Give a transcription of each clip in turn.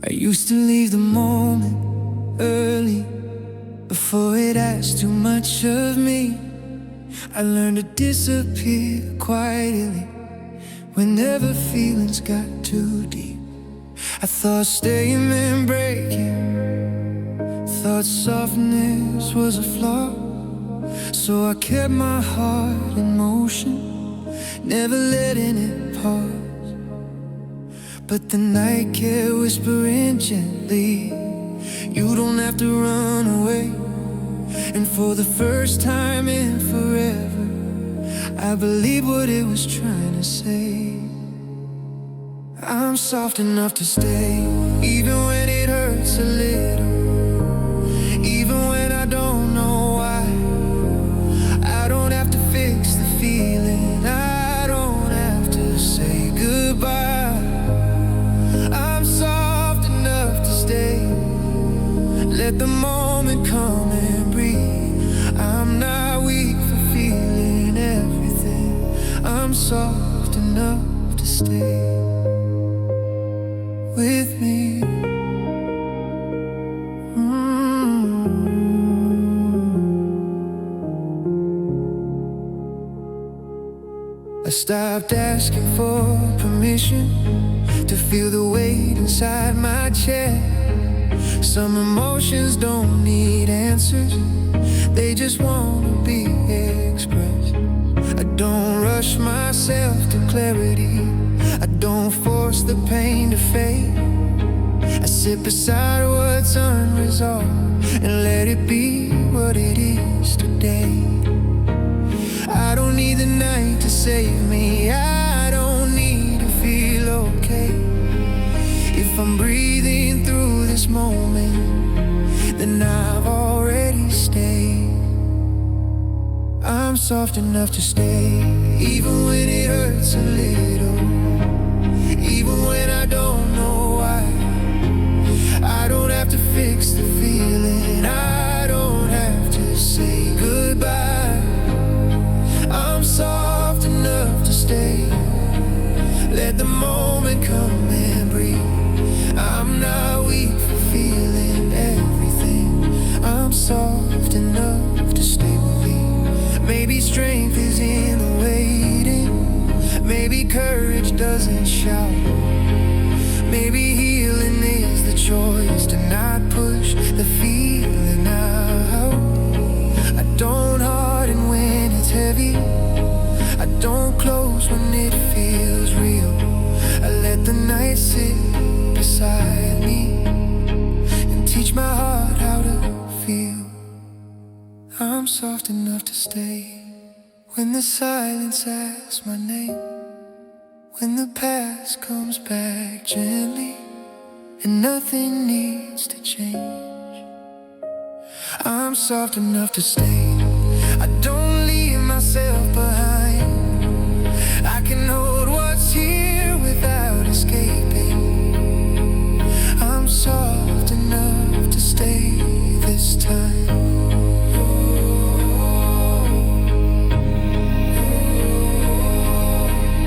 I used to leave the moment early before it asked too much of me. I learned to disappear quietly whenever feelings got too deep. I thought staying meant breaking, thought softness was a flaw. So I kept my heart in motion, never letting it pause. But the night kept whispering gently, you don't have to run away. And for the first time in forever, I believed what it was trying to say. I'm soft enough to stay, even when it hurts a little, even when I don't know why. I don't have to fix the feeling, I don't have to say goodbye. I'm soft enough to stay, let the moment come and breathe. I'm not weak for feeling everything. I'm soft enough to stay with me. I stopped asking for permission to feel the weight inside my chest. Some emotions don't need answers, they just want to be expressed. I don't rush myself to clarity, I don't force the pain to fade. I sit beside what's unresolved and let it be what it is today. I don't need the night to save me, I don't need to feel okay. If I'm breathing through this moment, then I've already stayed. I'm soft enough to stay, even when it hurts a little, even when I don't know why. I don't have to fix the feeling, I don't have to say goodbye. I'm soft enough to stay, let the moment come and breathe. I'm not weak for feeling everything. I'm soft enough to stay with me. Maybe strength is in the waiting, maybe courage doesn't shout, maybe healing is the choice to not push the feeling out. I don't harden when it's heavy, I don't close when it feels real. I let the night sit beside me and teach my heart how to feel. I'm soft enough to stay when the silence asks my name, when the past comes back gently and nothing needs to change. I'm soft enough to stay, I don't leave myself behind. I can hold what's here without escaping. I'm soft enough to stay this time.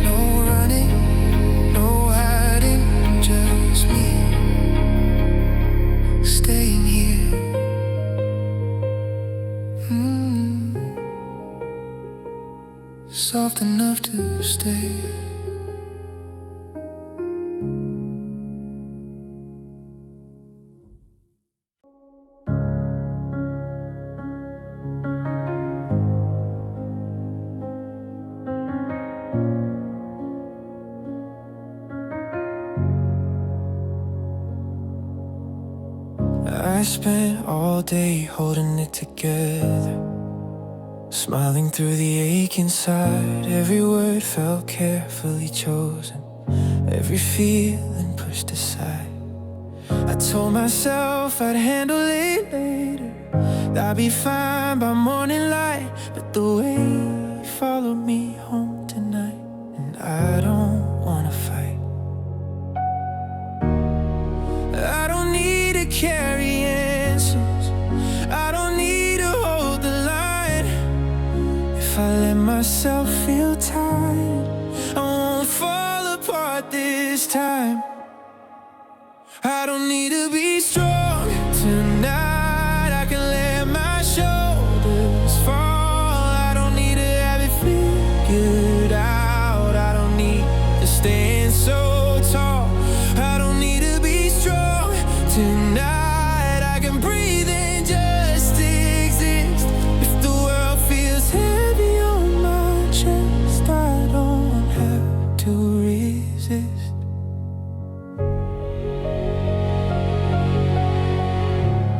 No running, no hiding, just me staying here. Soft enough to stay. I spent all day holding it together, smiling through the ache inside. Every word felt carefully chosen, every feeling pushed aside. I told myself I'd handle it later, that I'd be fine by morning light. But the way you followed me home tonight, and I don't wanna fight. I don't need to carry answers, I don't need to hold the line. If I let myself feel tired, I won't fall apart this time. I don't need to be strong tonight. I can let my shoulders fall. I don't need to have it figured out. I don't need to stand so tall. I don't need to be strong tonight. I can breathe and just exist. If the world feels heavy on my chest, I don't have to resist.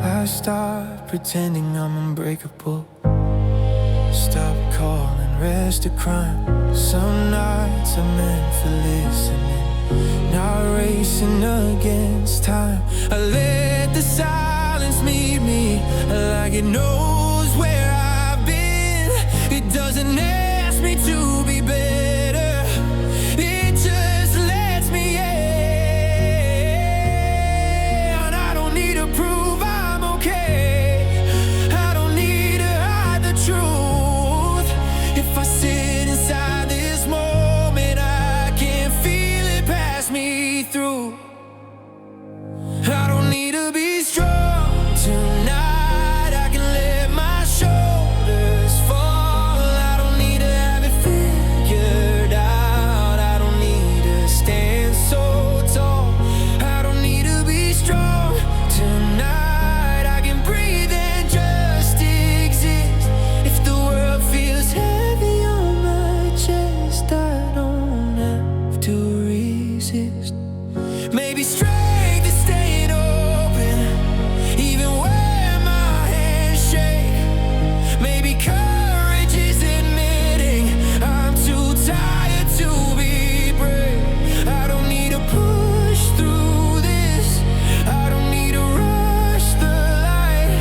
I stop pretending I'm unbreakable. Stop calling rest a crime. Some nights are meant for listening, not racing against time. I let the silence meet me like it knows where I've been. It doesn't ask me to be better, it just lets me in. I don't need to prove I'm okay. I don't need to hide the truth. If I sit inside this moment, I can feel it pass me through. I don't need to be strong tonight. I can let my shoulders fall. I don't need to have it figured out. I don't need to stand so tall. I don't need to be strong tonight. I can breathe and just exist. If the world feels heavy on my chest, I don't have to resist. Maybe strength is staying open even when my hands shake. Maybe courage is admitting I'm too tired to be brave. I don't need to push through this. I don't need to rush the light.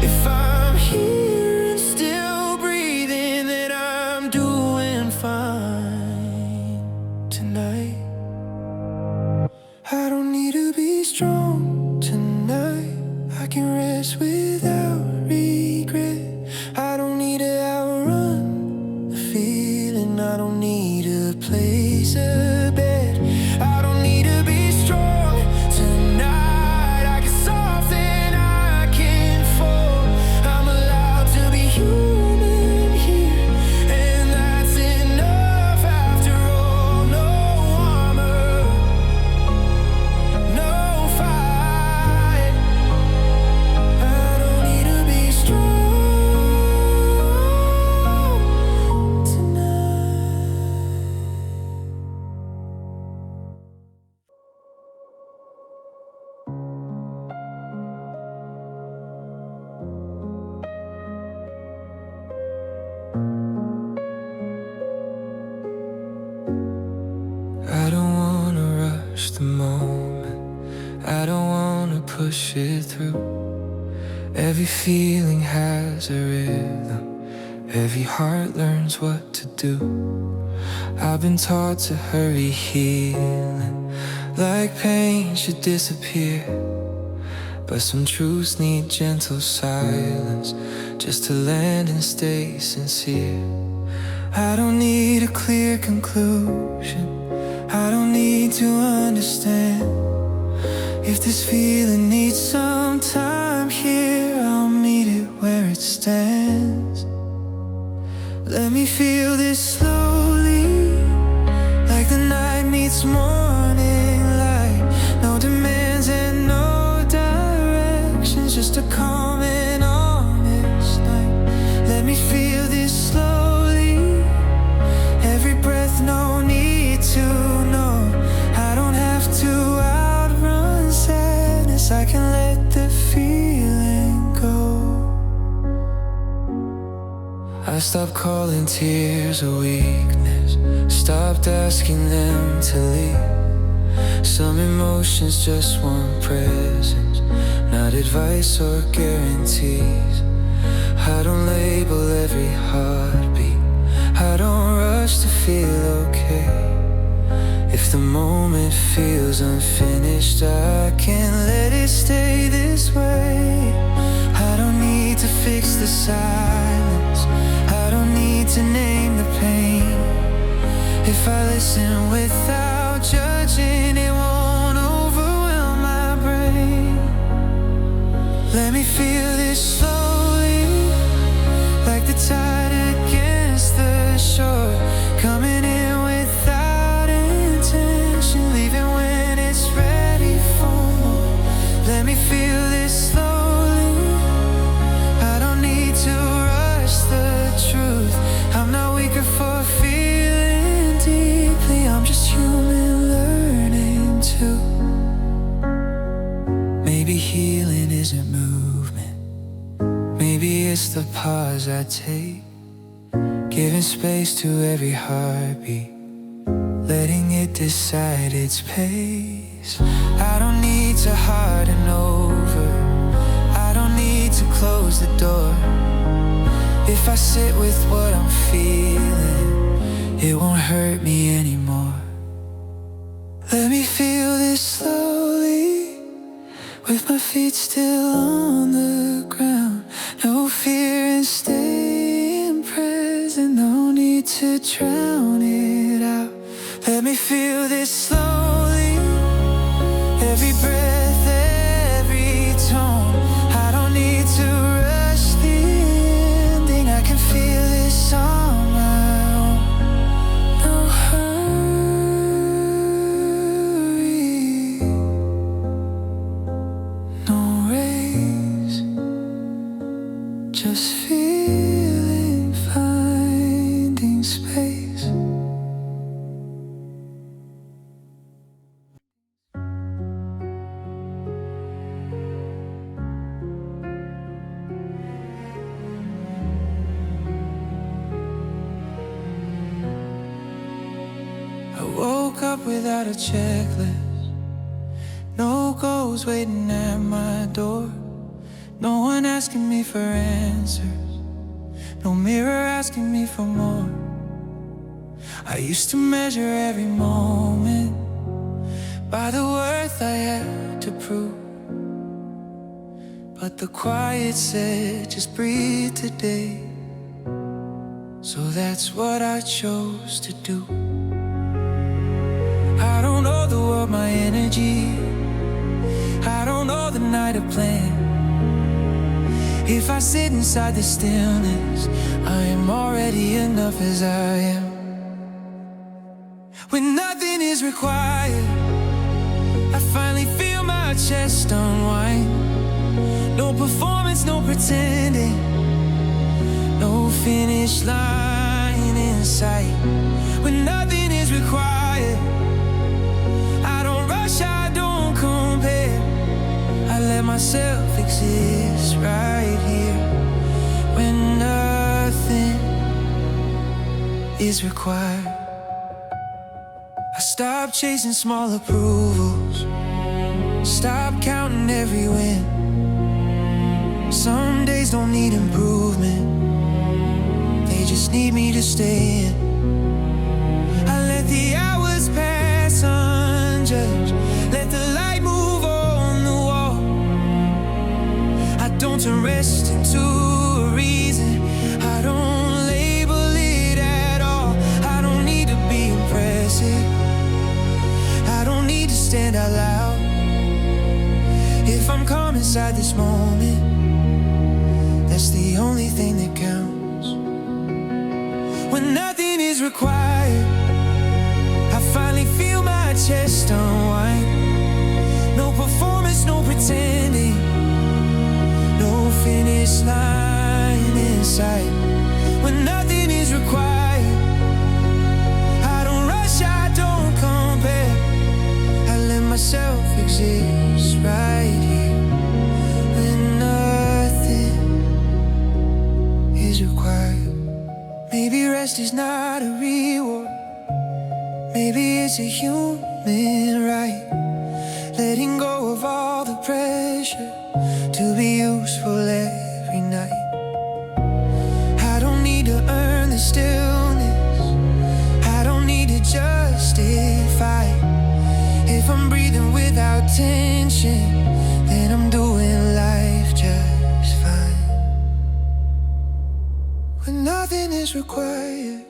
If I'm here and still breathing, then I'm doing fine tonight. I don't need to be strong tonight. I can rest without regret. I don't need to outrun the feeling. I don't need a place, a bed. I don't need to be strong tonight. I can soften, I can fall. I'm allowed to be human here, and that's enough after all. No armor, no fight. I don't need to be strong tonight. I don't wanna rush the moment. I don't wanna push it through. Every feeling has a rhythm. Every heart learns what to do. I've been taught to hurry healing, like pain should disappear. But some truths need gentle silence, just to land and stay sincere. I don't need a clear conclusion. I don't need to understand. If this feeling needs some time here, I'll meet it where it stands. Let me feel this slowly, like the night meets morning light. No demands and no directions, just a calm and honest night. Let me feel this slowly, every breath, no need to know. I don't have to outrun sadness. I can let the feeling go. I stopped calling tears a weakness, stopped asking them to leave. Some emotions just want presence, not advice or guarantees. I don't label every heartbeat. I don't rush to feel okay. If the moment feels unfinished, I can let it stay this way. I don't need to fix the silence. I don't need to name the pain. If I listen without judging, it won't overwhelm my Maybe healing isn't movement. Maybe it's the pause I take, giving space to every heartbeat, letting it decide its pace. I don't need to harden over, I don't need to close the door. If I sit with what I'm feeling, it won't hurt me anymore. Let me feel this slowly, with my feet still on the ground. No fear in staying present, no need to drown it out. Let me feel this slowly, every breath, every tone. I don't need to rush the ending, I can feel this on my own. No hurry, no race, just feeling, finding space. I woke up without a checklist, no goals waiting at my door, no one asking me for answers, no mirror asking me for more. I used to measure every moment by the worth I had to prove, but the quiet said, just breathe today. So that's what I chose to do. I don't owe the world my energy, I don't owe the night a plan. If I sit inside the stillness, I am already enough as I am. When nothing is required, I finally feel my chest unwind. No performance, no pretending, no finish line in sight. When nothing is required, I don't rush, I don't compare. I let myself exist right here. When nothing is required, I stop chasing small approvals, stop counting every win. Some days don't need improvement, they just need me to stay in. I let the hours pass unjudged, let the light move on the wall. I don't turn rest into a reason, I don't label it at all. I don't need to be impressive, I don't need to stand out loud. If I'm calm inside this moment, that's the only thing that counts. When nothing is required, I finally feel my chest unwind. No performance, no pretending, no finish line in sight. When nothing is required, I don't rush, I don't compare. I let myself exist right here. When nothing is required. Maybe rest is not a reward, maybe it's a human right. Letting go of all the pressure to be useful every night. I don't need to earn the stillness, I don't need to justify. If I'm breathing without tension, then I'm doing life just fine. When nothing is required,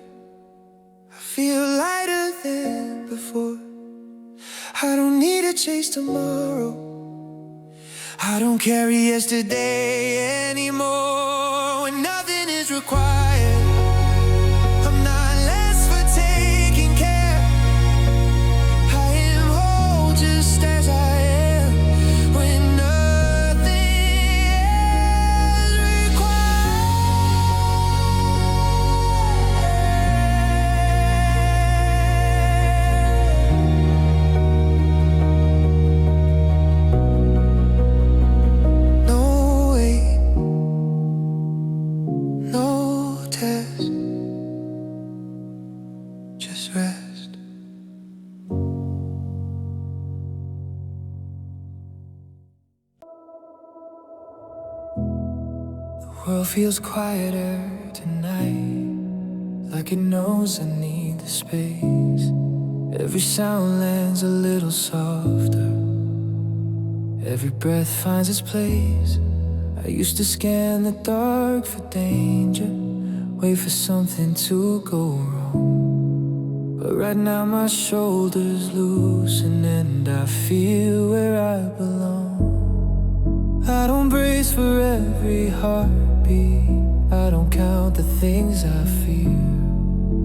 I feel lighter than before. I don't need to chase tomorrow, I don't carry yesterday anymore. When nothing is required, I'm not less for taking care. I am whole just as I am. When nothing is required. world feels quieter tonight, like it knows I need the space. Every sound lands a little softer, every breath finds its place. I used to scan the dark for danger, wait for something to go wrong. But right now my shoulders loosen and I feel where I belong. I don't brace for every heartbeat, I don't count the things I fear.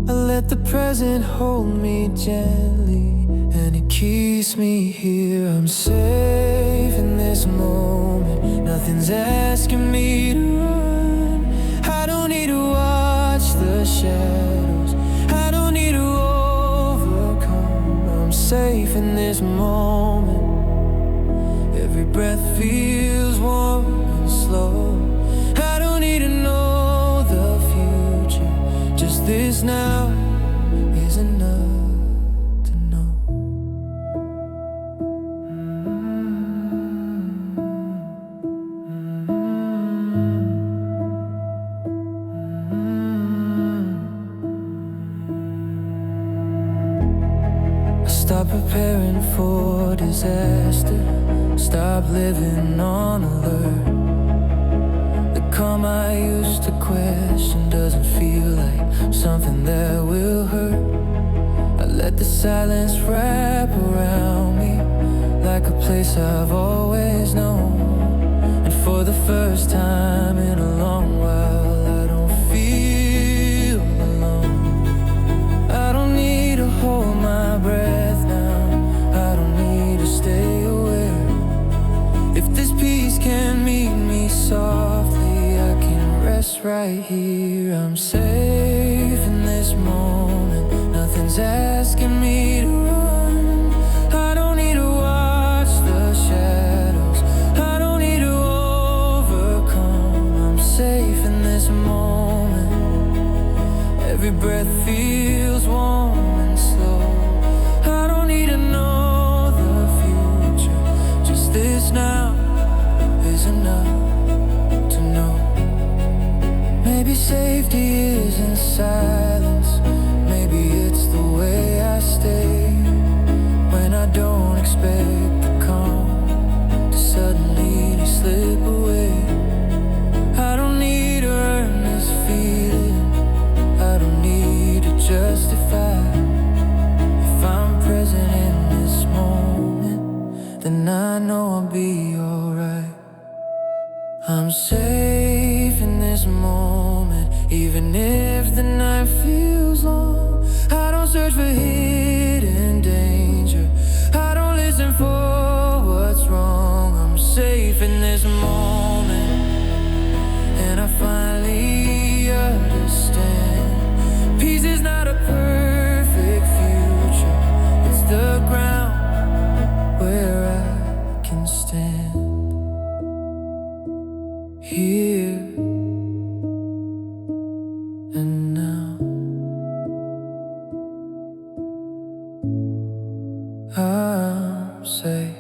I let the present hold me gently, and it keeps me here. I'm safe in this moment, nothing's asking me to run. I don't need to watch the shadows, I don't need to overcome. I'm safe in this moment, every breath feels warm and slow. I don't need to know the future, just this now is enough to know. I stop preparing for disaster, stop living on alert. The calm I used to question doesn't feel like something that will hurt. I let the silence wrap around me like a place I've always known. And for the first time in a long while, I don't feel alone. I don't need to hold my breath now, I don't need to stay aware. If this peace can meet me softly, I can rest right here. I'm safe in this moment, nothing's asking me to run. I don't need to watch the shadows, I don't need to overcome. I'm safe in this moment, every breath feels warm and slow. I don't need to know the future, just this now is enough to know. Maybe safety isn't silence, maybe it's the way I stay when I don't expect the calm to suddenly slip away. I don't need to earn this feeling, I don't need to justify. If I'm present in this moment, then I know I'll be alright. I'm safe in this moment, even if the night feels long. I don't search for hidden danger, I don't listen for what's wrong. I'm safe in this moment, and I finally understand. Peace is not a perfect future, it's the ground where I can stand. Here and now, I'm safe.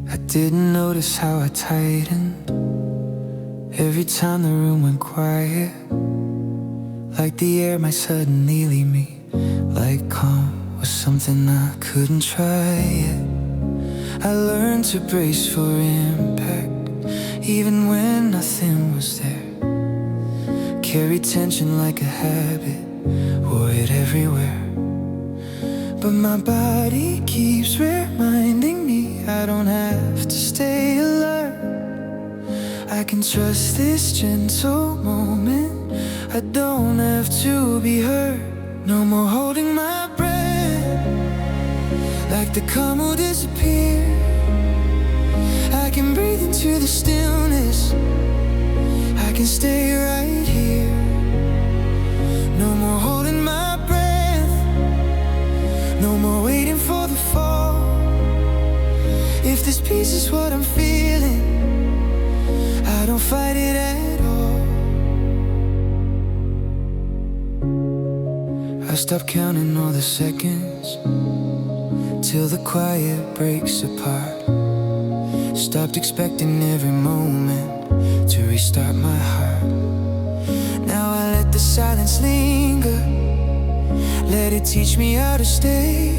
I didn't notice how I tightened every time the room went quiet, like the air might suddenly leave me, like calm was something I couldn't try yet. I learned to brace for impact, even when nothing was there. Carry tension like a habit, wore it everywhere. But my body keeps reminding me I don't have to stay alert. I can trust this gentle moment, I don't have to be hurt. No more holding my breath, like the calm will disappear. I can breathe into the stillness, I can stay right here. No more holding my breath, no more waiting for the fall. If this peace is what I'm feeling, Stop counting all the seconds till the quiet breaks apart. Stopped expecting every moment to restart my heart. Now I let the silence linger, let it teach me how to stay.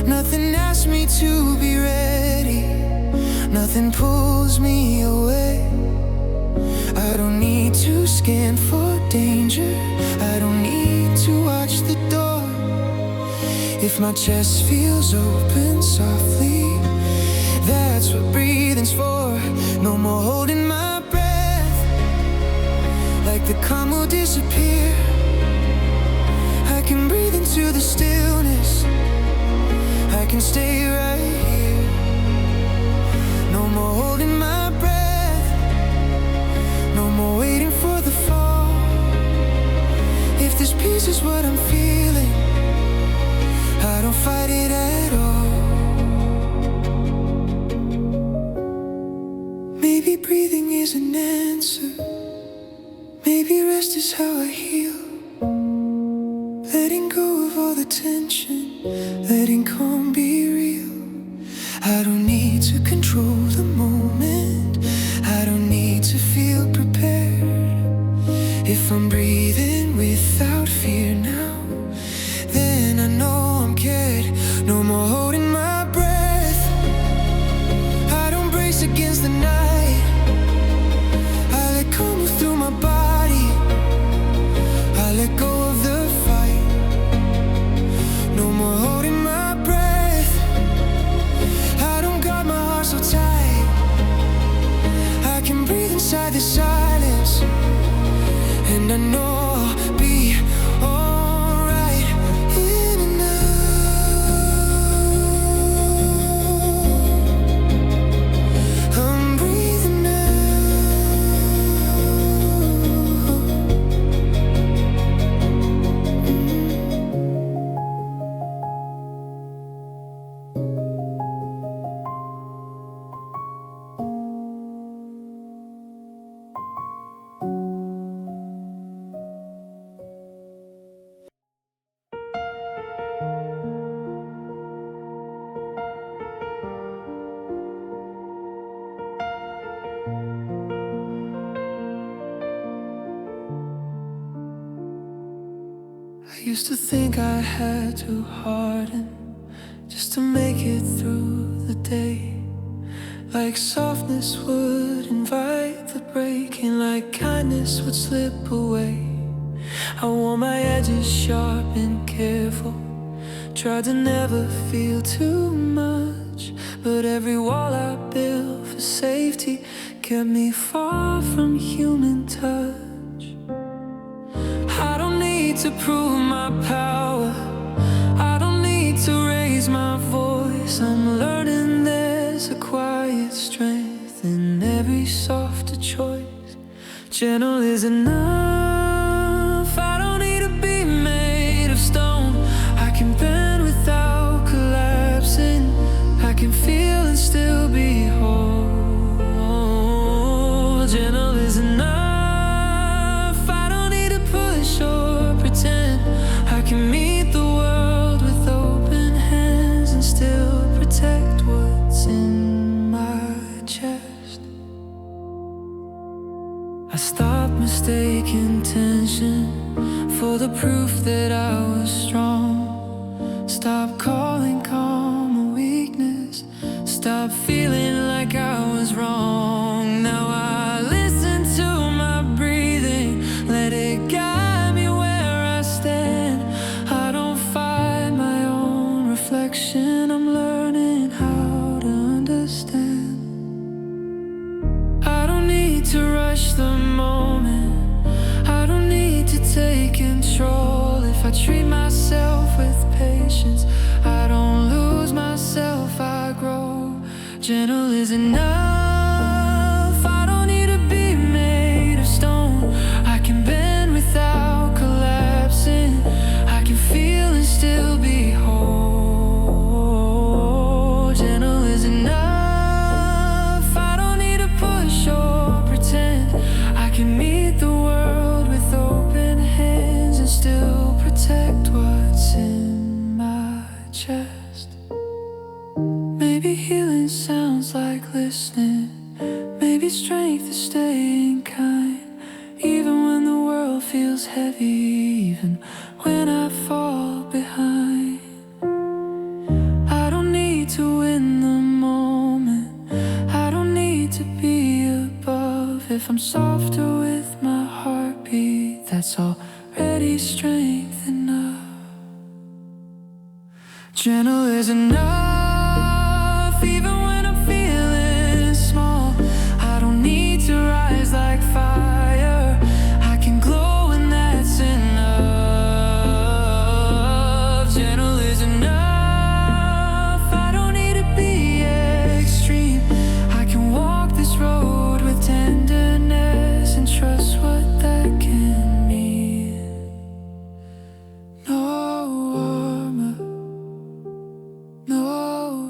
Nothing asks me to be ready, nothing pulls me away. I don't need to scan for danger, I don't need to watch the door. If my chest feels open softly, that's what breathing's for. No more holding my breath, like the calm will disappear. I can breathe into the stillness, I can stay right here. No more holding my breath, no more waiting for the fall. If this peace is what I'm feeling, I don't fight it at all. Maybe breathing is an answer, maybe rest is how I heal. Letting go of all the tension, letting calm be real. I don't need to control the moment, I don't need to feel prepared. If I'm breathing without fear now, then I know I'm cared. No more holding my breath, I don't brace against the night. I let go move through my body, I let go of the fight. No more holding my breath, I don't guard my heart so tight. I can breathe inside the silence, and I know I'll be alright in and out. I'm breathing I used to think I had to harden just to make it through the day. Like softness would invite the breaking, like kindness would slip away. I wore my edges sharp and careful, tried to never feel too much. But every wall I built for safety kept me far from human touch. I don't need to prove my power, I don't need to raise my voice. I'm learning there's a quiet strength in every softer choice. Gentle is enough, I don't need to be made of stone. I can bend without collapsing, I can feel and still be whole. Gentle is enough, I can meet the world with open hands and still protect what's in my chest. I stopped mistaking tension for the proof that I was strong. Stop calling calm a weakness, stop feeling like I was wrong. Now I listen to my breathing, let it guide me where I stand. I don't fight my own reflection, I'm learning how to understand. I don't need to rush the moment, I don't need to take control. If I treat myself with patience, I don't lose myself, I grow. Gentle is enough, I don't need to be made of stone. I can bend without collapsing, I can feel and still be whole. Gentle is enough, I don't need to push or pretend. I can meet the world with open hands and still protect chest. Maybe healing sounds like listening. Maybe strength is staying kind, even when the world feels heavy, even when I fall behind. I don't need to win the moment, I don't need to be above. If I'm softer with my heartbeat, that's already strength enough. Gentle is enough, even when I'm feeling small. I don't need to rise like fire, I can glow and that's enough. Gentle is enough, I don't need to be extreme. I can walk this road with tenderness and trust what that can mean. No armor, no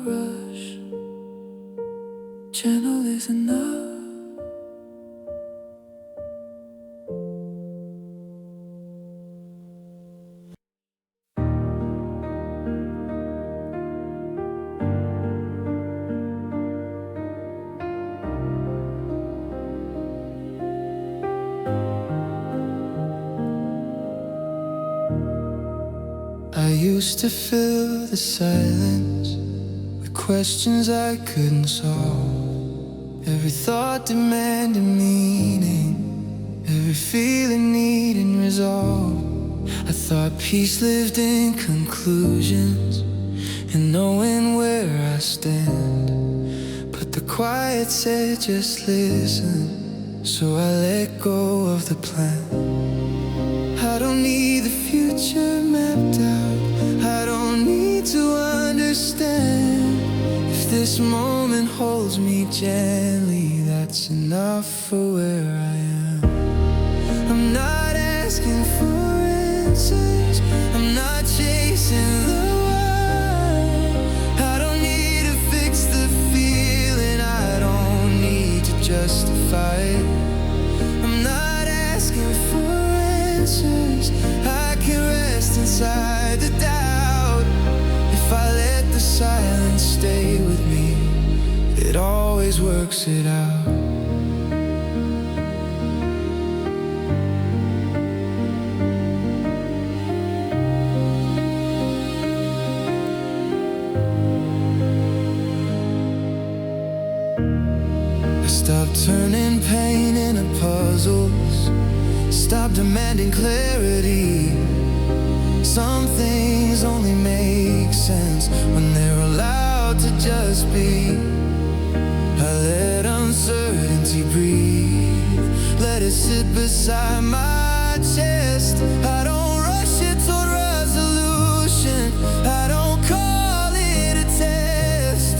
rush, gentle is enough. I used to fill the silence with questions I couldn't solve. Every thought demanded meaning, every feeling needing resolve. I thought peace lived in conclusions and knowing where I stand. But the quiet said just listen, so I let go of the plan. I don't need the future mapped out, I don't need to understand. If this moment holds me gently, that's enough for where I am. I'm not asking for answers, I'm not chasing the world. I don't need to fix the feeling, I don't need to justify it. I'm not asking for answers, I can rest inside the doubt. If I let the silence stay with me, it always works it out. I stopped turning pain into puzzles, stop demanding clarity. Some things only make sense when they're allowed to just be. I let uncertainty breathe, let it sit beside my chest. I don't rush it toward resolution, I don't call it a test.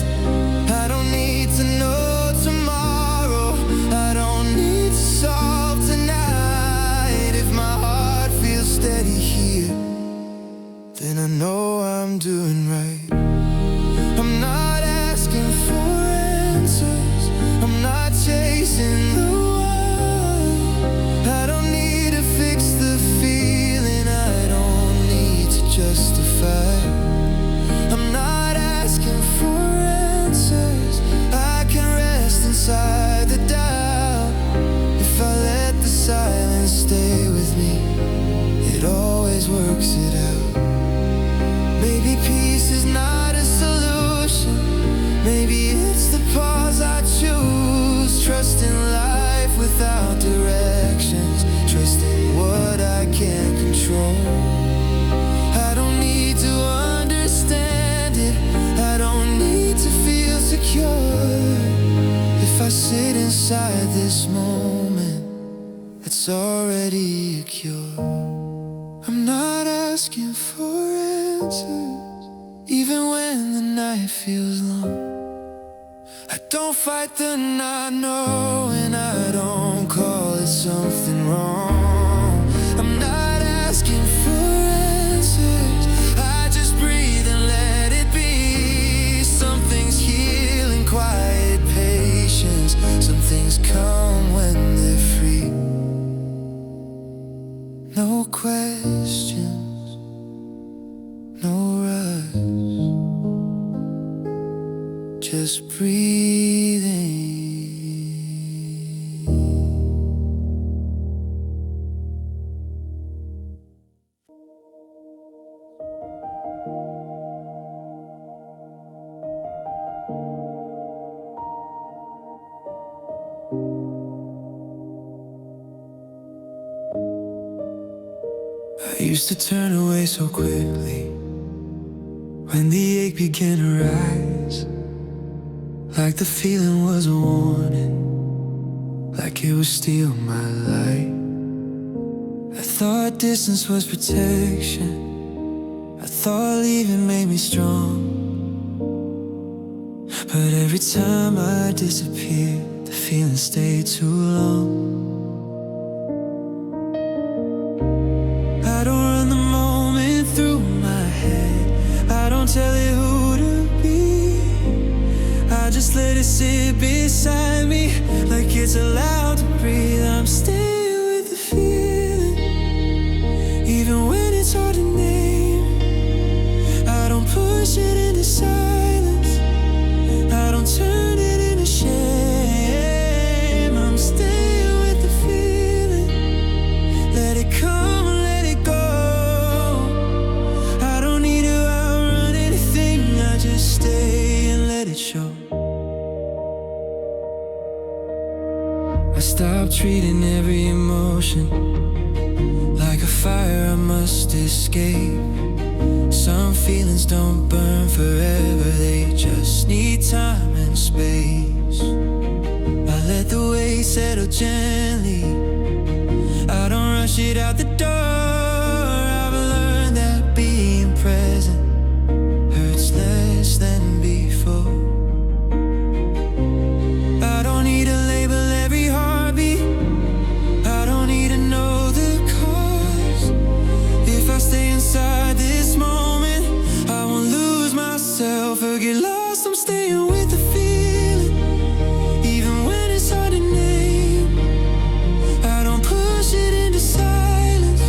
I don't need to know tomorrow, I don't need to solve tonight. If my heart feels steady here, then I know I'm doing right. I'm not asking for answers, I'm not chasing the world. I don't need to fix the feeling, I don't need to justify. I'm not asking for answers, I can rest inside the doubt. If I let the silence stay with me, it always works it out. Maybe peace is not a solution, maybe it's the pause I choose. Trusting life without directions, trusting what I can't control. I don't need to understand it, I don't need to feel secure. If I sit inside this moment, it's already a cure. I'm not asking for answers, even when the night feels long. I don't fight the not knowing, I don't call it something wrong. I'm not asking for answers, I just breathe and let it be. Some things heal in quiet patience, some things come when they're free. No questions, no rush. just breathing. I used to turn away so quickly when the ache began to rise, like the feeling was a warning, like it would steal my light. I thought distance was protection, I thought leaving made me strong. But every time I disappeared, the feeling stayed too long. I don't run the moment through my head, I don't tell it who to be. I just let it sit beside me, like it's allowed to breathe. I'm staying with the feeling, even when it's hard to name. I don't push it into silence, I don't turn it into shame. I'm staying with the feeling, let it come, let it go. I don't need to outrun anything, I just stay and let it show. I stopped treating every emotion like a fire I must escape. Some feelings don't burn forever, they just need time and space. I let the weight settle gently, I don't rush it out the door. I've learned that being present hurts less than before. I don't need to label every heartbeat, I don't need to know the cause. If I stay inside this moment, I won't lose myself or get lost. I'm staying with the feeling, even when it's hard to name. I don't push it into silence,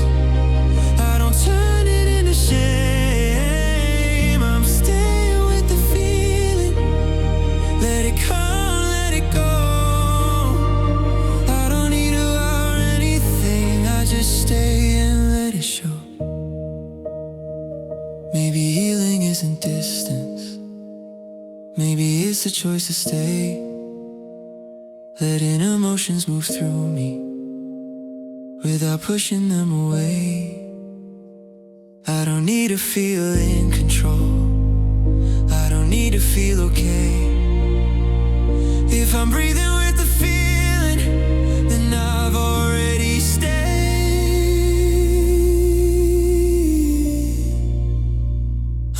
I don't turn it into shame. I'm staying with the feeling, let it come, let it go. I don't need to hour anything, I just stay and let it show. Maybe healing isn't distance, maybe it's the choice to stay, letting emotions move through me without pushing them away. I don't need to feel in control, I don't need to feel okay. If I'm breathing with the feeling, then I've already stayed.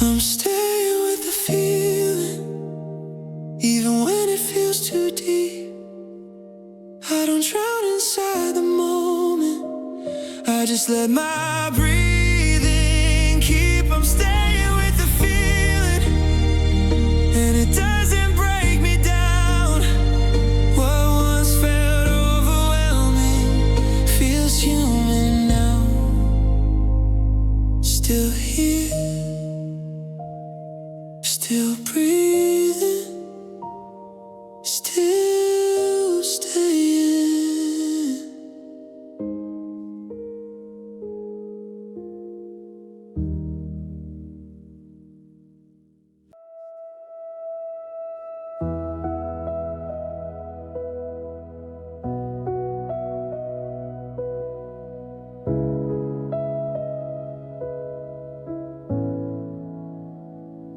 I'm staying with the feeling, even when it feels too deep. I don't drown inside the moment, I just let my breathing keep. I'm staying with the feeling, and it doesn't break me down. What once felt overwhelming feels human now. Still here, still breathing, still staying.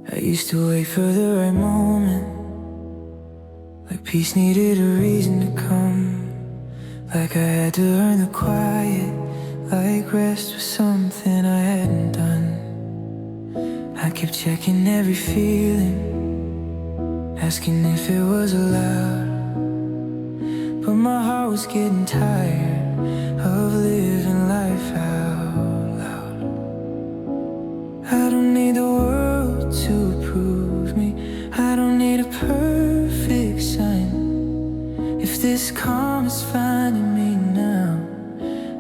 I used to wait for the right moment, like peace needed a reason to come, like I had to earn the quiet, like rest was something I hadn't done. I kept checking every feeling, asking if it was allowed, but my heart was getting tired of living life out loud. I don't need the world to approve me, I don't need a perfect sign. If this calm is finding me now,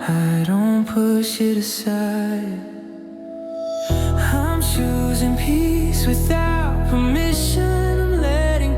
I don't push it aside. I'm choosing peace without permission, I'm letting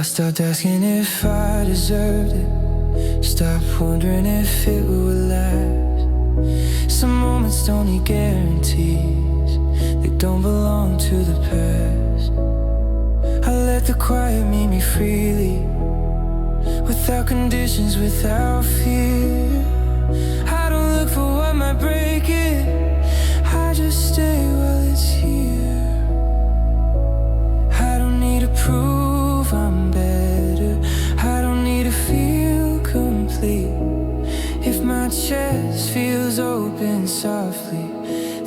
stopped asking if I deserved it. Stopped wondering if it would last. Some moments don't need guarantees. They don't belong to the past. I let the quiet meet me freely, without conditions, without fear. I don't look for what might break it. I just stay while it's here. I don't need to prove I'm better. I don't need to feel complete. If my chest feels open softly,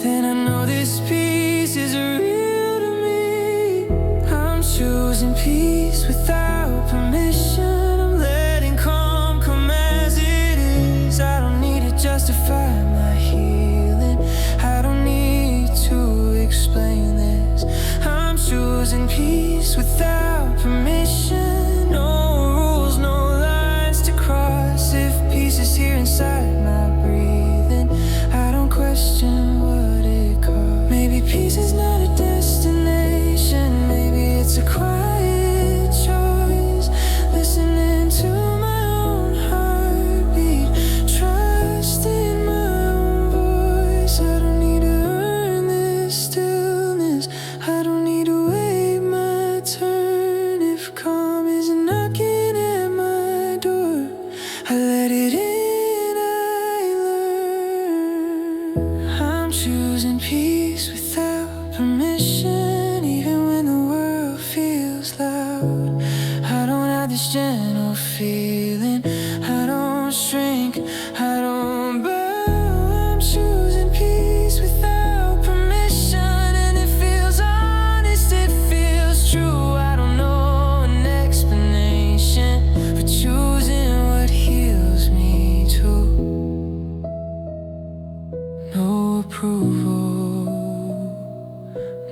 then I know this peace is real to me. I'm choosing peace without permission. I'm letting calm come as it is. I don't need to justify my healing. I don't need to explain this. I'm choosing peace without permission. No rules, no lines to cross. If peace is here inside my breathing, I don't question what it costs. Maybe peace is not a destination. Maybe it's a quiet choice. Listening to my own heartbeat, trusting my own voice. I don't need to earn this stillness. I don't need to wait my turn. If calm is knocking at my door, I let it in, I learn. I'm choosing peace without permission, even when the world feels loud. I don't have this gentle feeling. I don't shrink, I don't bow. I'm choosing peace without permission, and it feels honest, it feels true. I don't know an explanation for choosing what heals me too. No approval,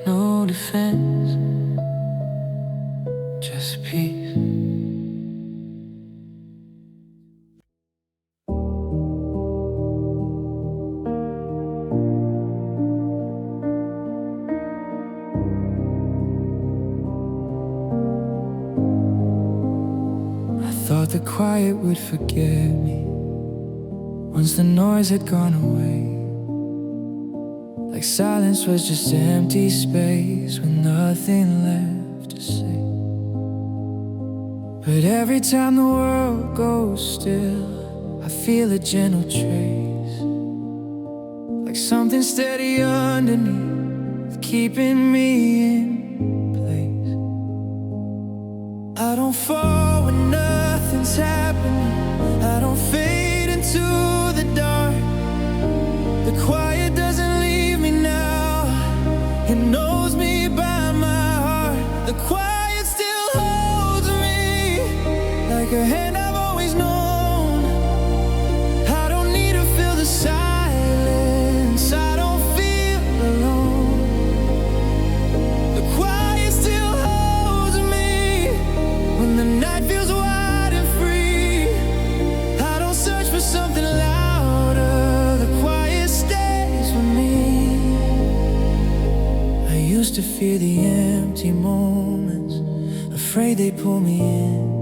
no defense, just peace. I thought the quiet would forget me once the noise had gone away. Like silence was just empty space with nothing left to say. But every time the world goes still, I feel a gentle trace, like something steady underneath, keeping me in place. I don't fall when nothing's happening. I don't fade into the dark. The quiet doesn't leave me now. It knows me by my heart. The quiet still holds me like a hand I've always known. I don't need to feel the silence. I don't feel alone. The quiet still holds me when the night feels wide and free. I don't search for something louder. The quiet stays with me. I used to fear the empty moments, afraid they'd pull me in.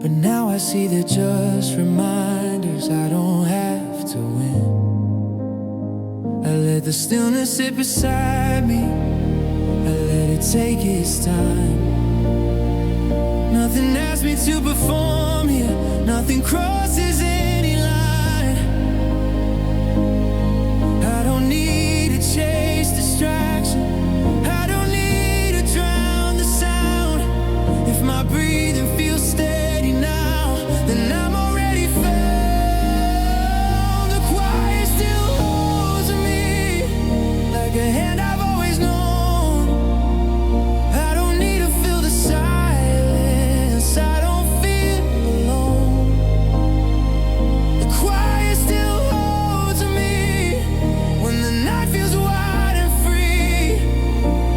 But now I see they're just reminders I don't have to win. I let the stillness sit beside me. I let it take its time. Nothing asks me to perform here. Nothing crosses any line. I don't need to chase distraction. I don't need to drown the sound. If my breathing feels steady now, then I'm already found. The quiet still holds me like a hand I've always known. I don't need to feel the silence. I don't feel alone. The quiet still holds me when the night feels wide and free.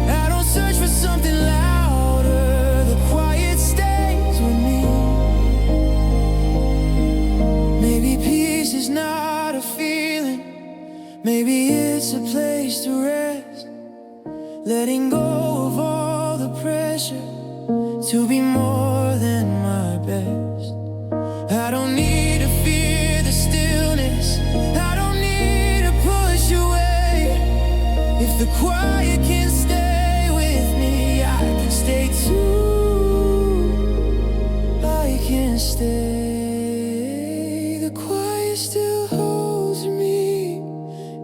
I don't search for something louder. The quiet stays with me. Maybe peace is not a feeling. Maybe it's a place to rest, letting go of all the pressure to be more than my best. I don't need to fear the stillness, I don't need to push away. If the quiet can stay with me, I can stay too. I can stay. The quiet still holds me,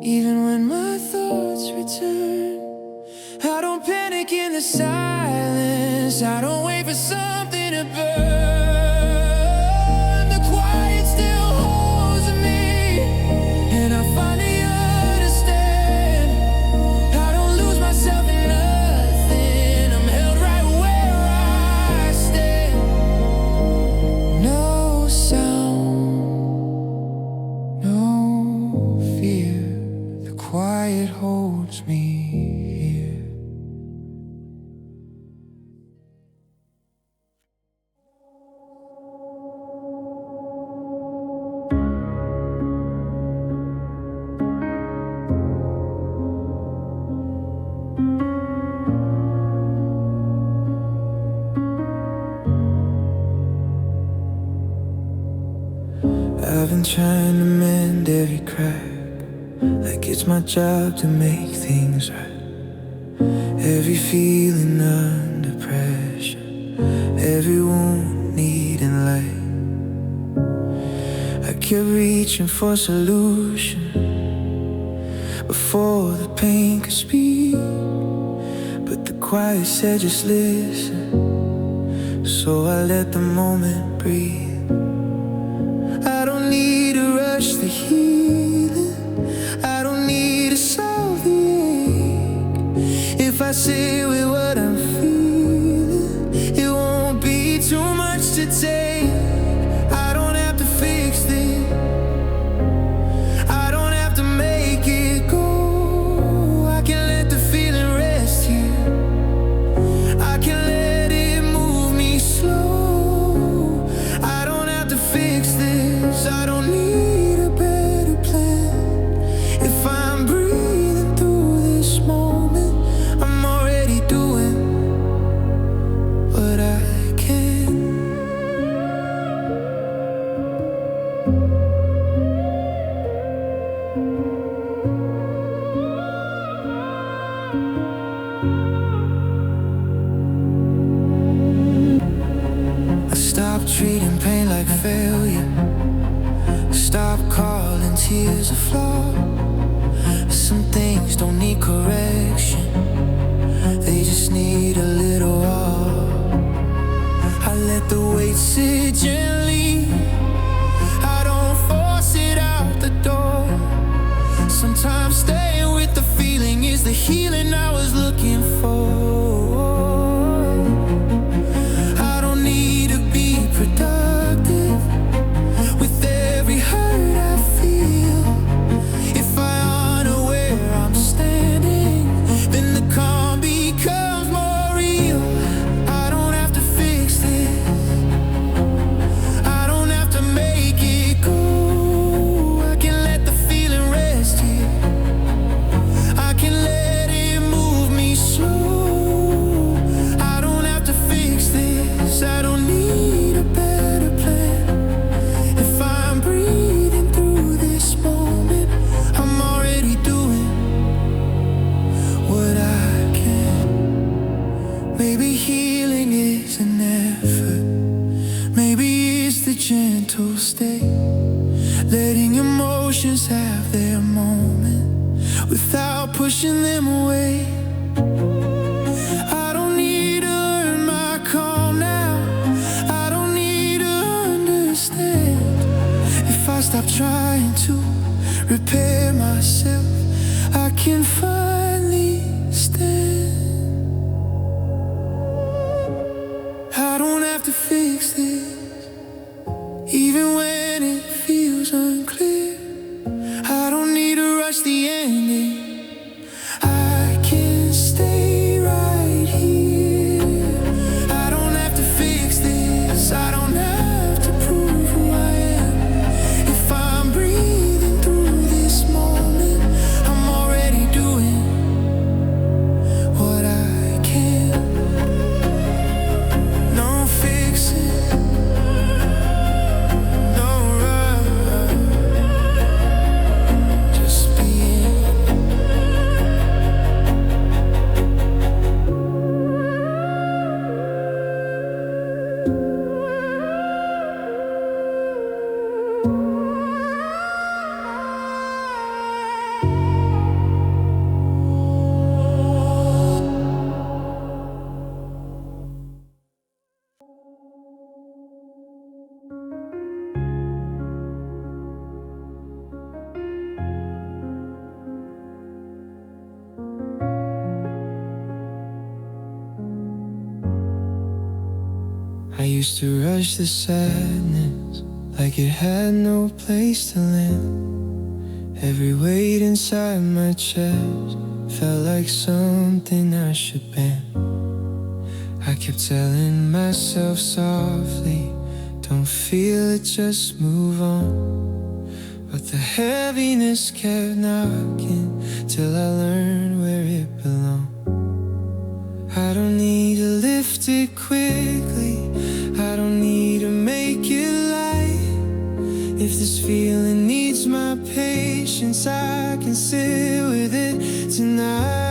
even when my thoughts return. I don't panic in the silence, I don't wait for something to burn. The quiet still holds me, and I finally understand. I don't lose myself in nothing, I'm held right where I stand. No sound, no fear, the quiet holds me here. I've been trying to mend every crack, like it's my job to make things right. Every feeling under pressure, every wound needing light. I kept reaching for solution before the pain could speak, but the quiet said just listen, so I let the moment breathe. I don't need to rush the healing, I don't need to solve the ache. If I sit with what I'm feeling, it won't be too much to take. I don't have to fix this, I don't have to make it go. I can let the feeling rest here, I can let it move me slow. I don't have to fix this, I don't need a better plan. If I'm breathing through this moment, I'm already doing what I can. I stopped treating pain like failure, stop calling tears a flaw. Some things don't need correction, they just need a little while. I let the weight sit gently, I don't force it out the door. Sometimes staying with the feeling is the healing I was looking for. I don't need to be productive with every hurt I feel. If I honor where I'm standing, then the calm becomes more real. I don't have to fix this, I don't have to make it go. I can let the feeling rest here, I can let it move me slow. I don't have to fix this, I don't need a better plan. If I'm breathing through this moment, I'm already doing what I can. Maybe healing is an effort, maybe it's the gentle state, letting emotions have their moment without pushing them away. I don't need to earn my calm now, I don't need to understand. If I stop trying to repair myself, I can finally stand. I don't have to fix this, even when it feels unclear. I don't need to rush the ending, I can stay right here. I don't have to fix this, I don't have to prove who I am. If I'm breathing through this moment, I'm already doing what I can. used to rush the sadness like it had no place to land. Every weight inside my chest felt like something I should bend. I kept telling myself softly, don't feel it, just move on. But the heaviness kept knocking till I learned where it belonged. I don't need to lift it quickly, I don't need to make it light. If this feeling needs my patience, I can sit with it tonight.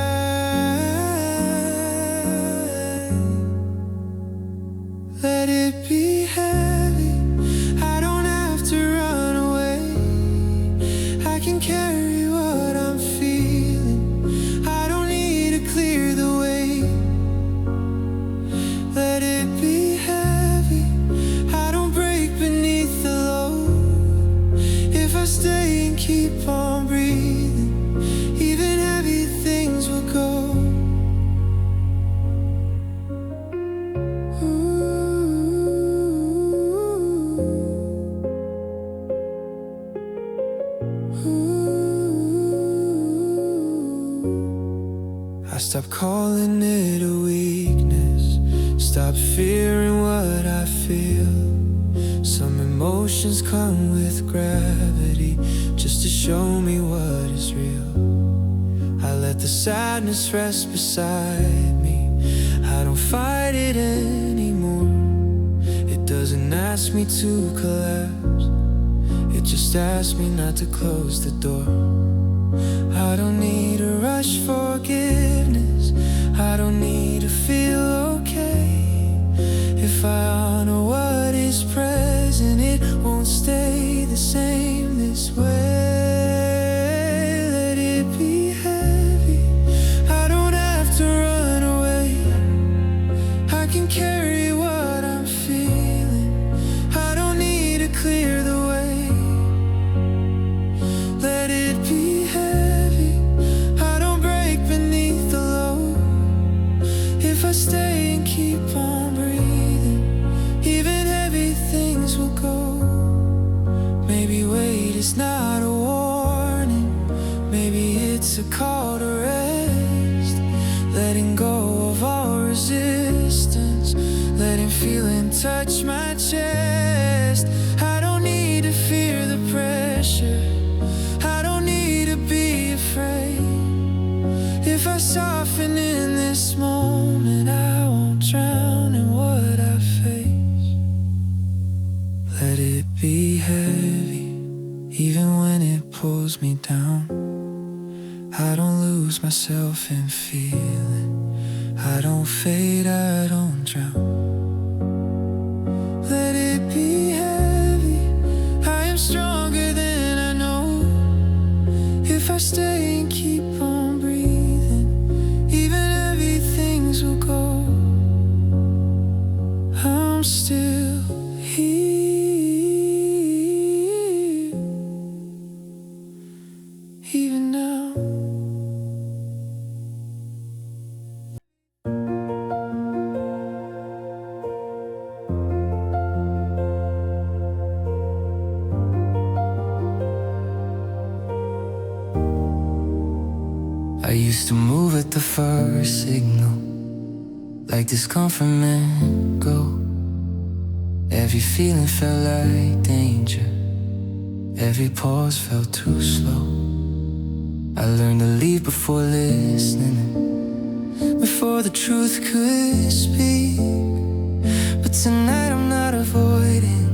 Let it be heavy, I don't have to run away. I can carry what I'm feeling, I don't need to clear the way. Let it be heavy, I don't break beneath the load. If I stay and keep on breathing, even heavy things will go. I stopped calling it a weakness, stopped fearing what I feel. Some emotions come with gravity, just to show me what is real. I let the sadness rest beside me, I don't fight it anymore. It doesn't ask me to collapse, it just asks me not to close the door. I don't need to rush forgiveness, I don't need to feel okay. If I honor what is present, it won't stay the same this way. Let it be heavy, I don't have to run away. I can carry what I'm feeling, I don't need to clear the way. Let it be heavy, I don't break beneath the load. If I stay and keep on breathing, even heavy things will go. Maybe wait is not a warning, maybe it's a call to rest. Letting go of all resistance, letting feeling touch my chest. I don't need to fear the pressure, I don't need to be afraid. If I soften in this moment, I won't drown in what I face. Let it be heavy, even when it pulls me down. I don't lose myself in feeling, I don't fade, I don't drown. Let it be heavy, I am stronger than I know. If I stay and keep on breathing, even heavy things will go. I'm still here, even now. I used to move at the first signal, like discomfort meant go. Every feeling felt like danger, every pause felt too slow. I learned to leave before listening, before the truth could speak. But tonight I'm not avoiding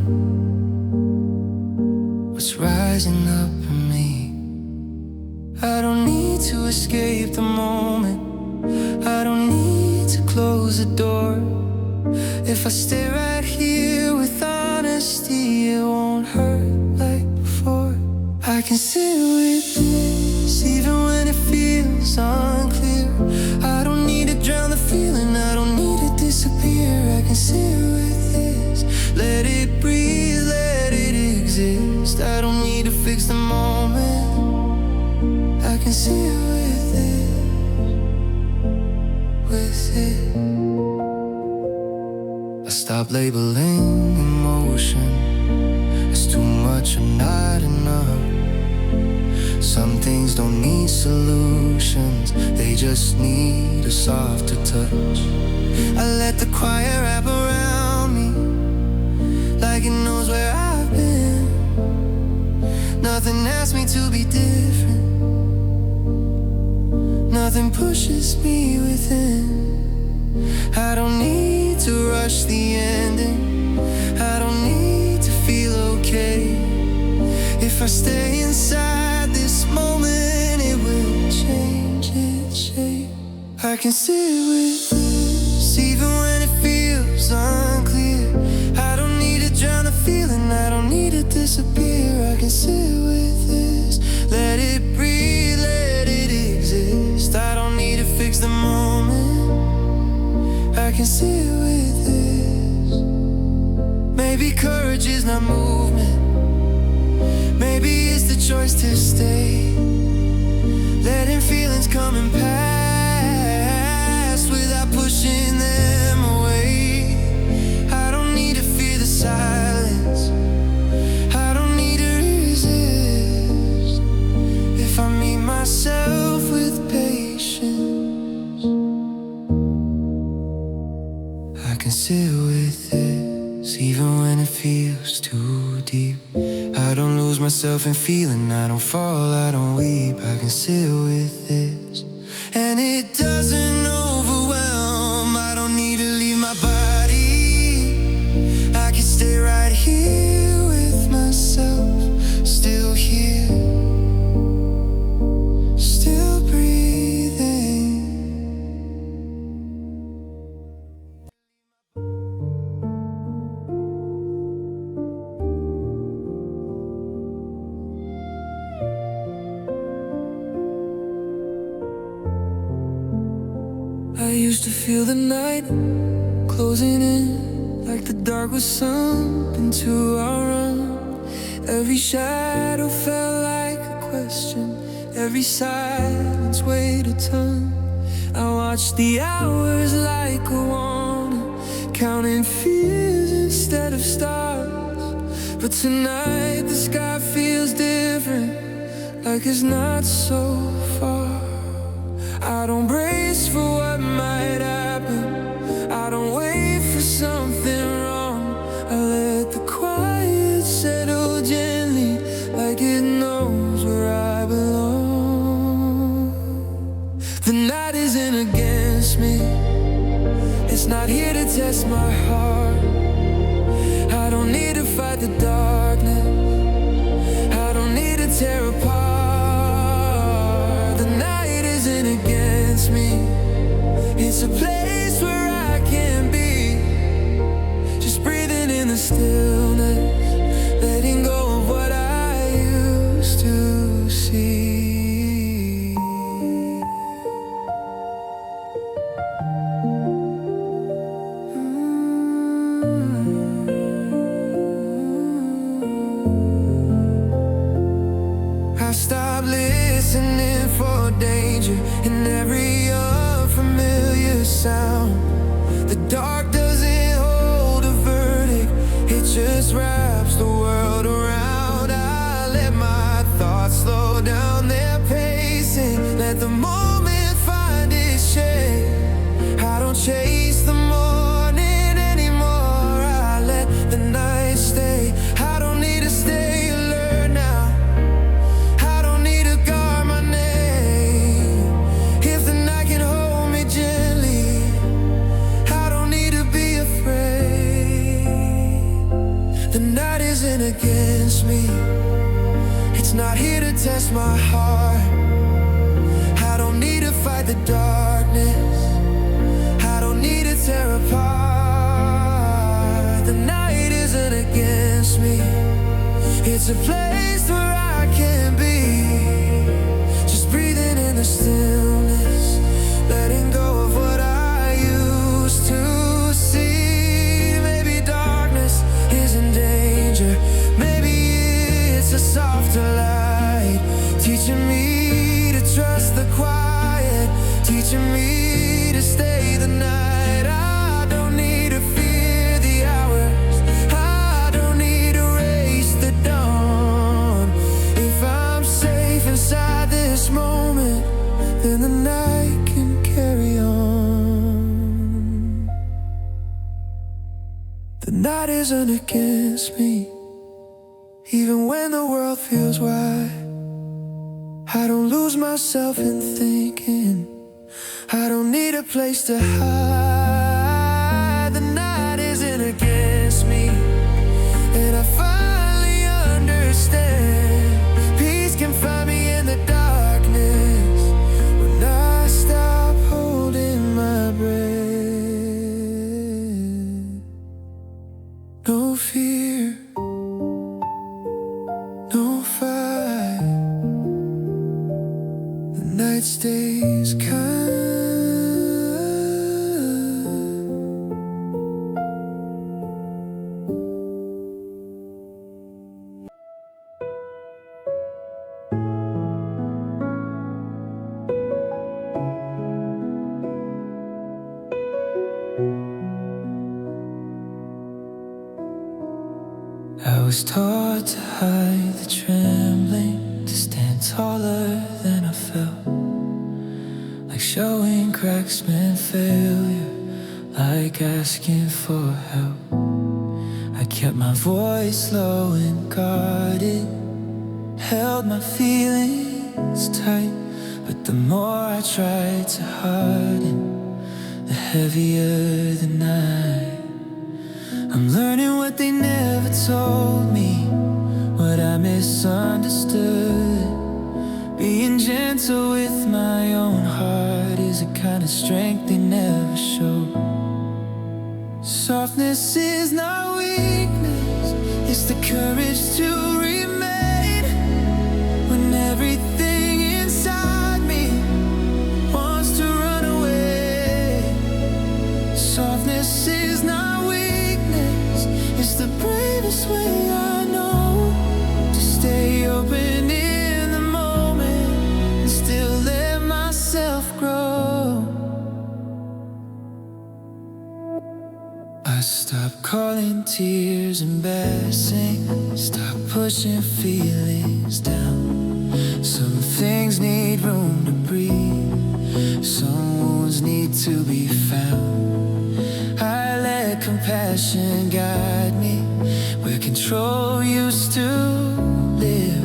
what's rising up in me. I don't need to escape the moment, I don't need to close the door. If I stay right here with honesty, it won't hurt like before. I can sit with this, even when it feels unclear. I don't need to drown the feeling, I don't need to disappear. I can sit with this, let it breathe, let it exist. I don't need to fix the moment, I can sit with it, with it. I Stop labeling emotion as too much or not enough. Some things don't need solutions, they just need a softer touch. I let the quiet wrap around me like it knows where I've been. Nothing asks me to be different, nothing pushes me within. I don't need to rush the ending, I don't need to feel okay. If I stay inside this moment, it will change its shape. I can sit with this, even when it feels unclear. I don't need to drown the feeling, I don't need to disappear. I can sit with this, let it breathe, let it exist. I don't need to fix the moment, I can sit with this. Maybe courage is not movement, maybe it's the choice to stay. Letting feelings come and pass without pushing them away. I don't need to fear the silence, I don't need to resist. If I meet myself with patience, I can sit with this, even when it feels too deep. I don't lose myself in feeling, I don't fall, I don't weep. I can sit with this, and it doesn't overwhelm. I don't need to leave my body, I can stay right here with myself. Still here, still breathing. I used to feel the night closing in, like the dark was something to outrun. Every shadow felt like a question, every silence weighed a ton. I watched the hours like a warning, counting fears instead of stars. But tonight the sky feels different, like it's not so far. I don't brace for what might happen, I don't wait for something wrong. I let the quiet settle gently, like it knows where I belong. The night isn't against me, it's not here to test my heart. I don't need to fight the darkness, I don't need to tear apart. The night isn't against me, it's a place where I can be. Just breathing in the stillness, letting go of what I used to see. I stopped listening for danger in every unfamiliar sound. The dark doesn't hold a verdict, it just wraps the world around. I let my thoughts slow down their pacing, let the moment find its shape. I don't chase the morning anymore, I let the night stay. I don't need to stay alert now, I don't need to guard my name. If the night can hold me gently, I don't need to be afraid. The night isn't against me, it's not here to test my heart. I don't need to fight the darkness, I don't need to tear apart. The night isn't against me, it's a place where I can be. Just breathing in the stillness, letting go of what I used to see. Maybe darkness isn't danger, maybe it's a softer light, teaching me to trust the quiet, teaching me to stay the night. I don't need to fear the then the night can carry on. The night isn't against me, even when the world feels wide. I don't lose myself in thinking I don't need a place to hide. The night isn't against me, and I finally understand. Peace can find me in the darkness when I stop holding my breath. No fear, no fight. The night stays kind. I was taught to hide the trembling, to stand taller than I felt. Like showing cracks meant failure, like asking for help. I kept my voice low and guarded, held my feelings tight. But the more I tried to harden, the heavier the night. I'm learning what they never told me, what I misunderstood. Being gentle with my own heart is a kind of strength they never showed. Softness is not weakness, it's the courage to remain when everything inside me wants to run away. Softness is not weakness, it's the bravest way I know to stay open in the moment and still let myself grow. I stopped calling tears embarrassing, stop pushing feelings down. Some things need room to breathe, some wounds need to be found. I let compassion guide me where control used to live.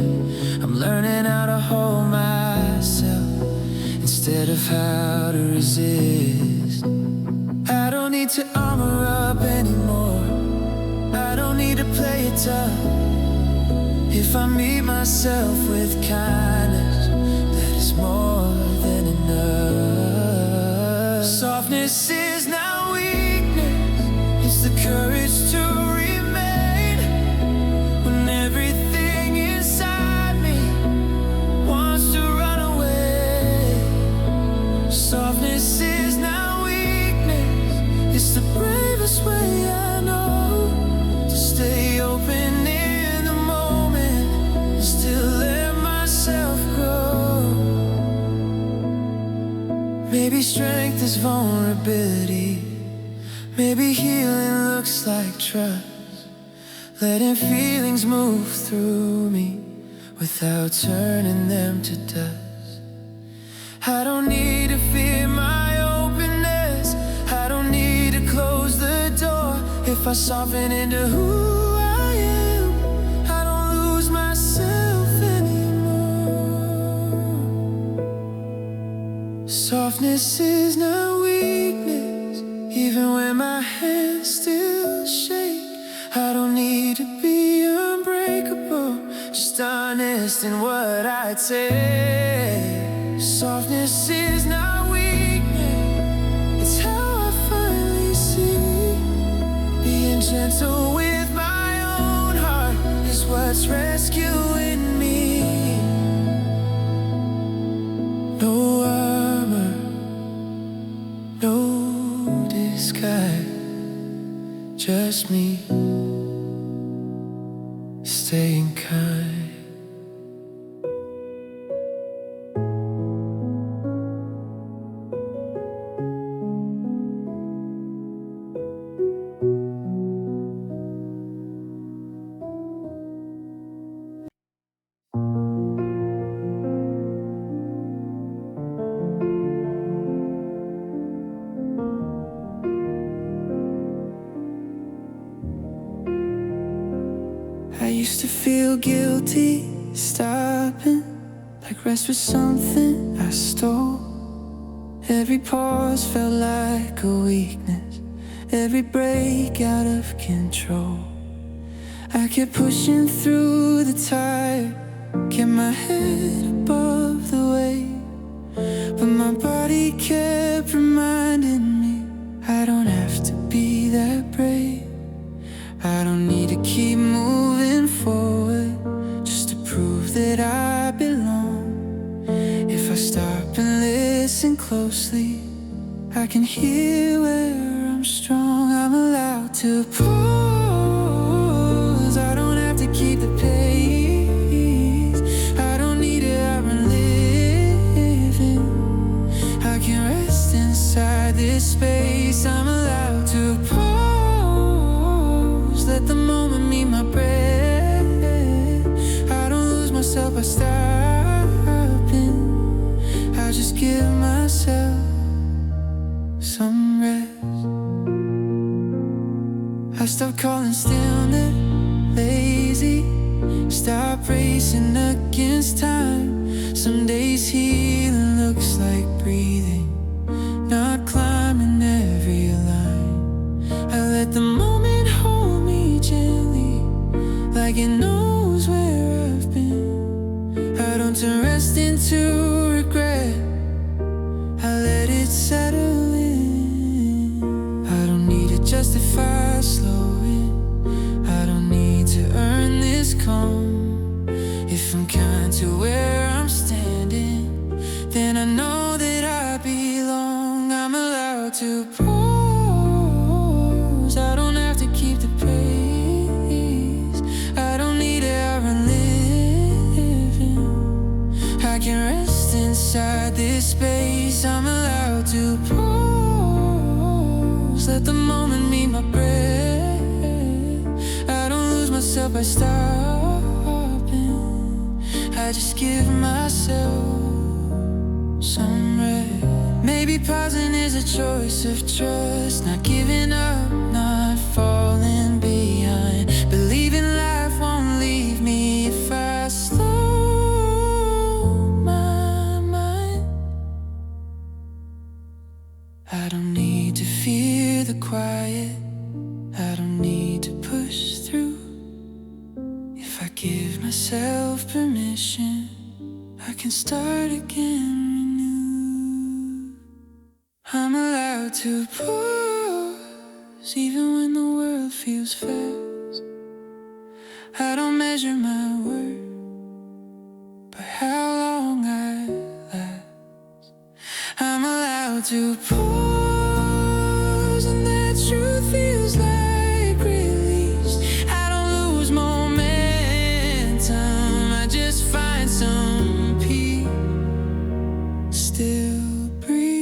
I'm learning how to hold myself instead of how to resist. I don't need to armor up anymore, I don't need to play it tough. If I meet myself with kindness, that is more than enough. Softness is not weakness, it's the courage to remain when everything inside me wants to run away. Softness is not weakness, it's the bravest way I know to stay open in the moment and still let myself grow. Maybe strength is vulnerability, maybe healing looks like trust, letting feelings move through me without turning them to dust. I don't need to fear my openness, I don't need to close the door. If I soften into who I am, I don't lose myself anymore. Softness is not weakness, even when my hands still shake. I don't need to be unbreakable, just honest in what I take. Softness is not weakness, it's how I finally see. Being gentle with my own heart is what's rescuing me. No armor, no disguise, just me staying kind. to feel guilty, stopping, like rest was something I stole. Every pause felt like a weakness, every break out of control. I kept pushing through the tide, kept my head above the wave, but my body kept reminding me I don't have to be that brave. I don't need to keep moving forward just to prove that I belong. If I stop and listen closely, I can hear where I'm strong. I'm allowed to pause. I don't have to keep the pace. I don't need it, I'm living. I can rest inside this space. I'm allowed to pause. Let the moment meet my breath. I don't lose myself by stopping. I just give myself some rest. I stopped calling stillness lazy, stop racing against time. Some days healing looks like breathing, not climbing every line. I let the moment hold me gently, like it knows where I've been. I don't turn rest into regret, I let it settle in. I don't need to justify slowing, I don't need to earn this calm. If I'm kind to where I'm standing, then I know that I belong. I'm allowed to pause. I don't have to keep the pace. I don't need it, I'm living. I can rest inside this space. I'm allowed to pause. Let the moment meet my breath. I don't lose myself by stopping. I just give myself some rest. Maybe pausing is a choice of trust, not giving up, not falling behind, believing life won't leave me if I slow my mind. I don't need to fear the quiet, I don't need to push through. If I give myself permission, I can start again, renewed. I'm allowed to pause, even when the world feels fast. I don't measure my worth by how long I last. I'm allowed to pause, and that truth feels like release. I don't lose momentum, I just find some peace. Still breathing.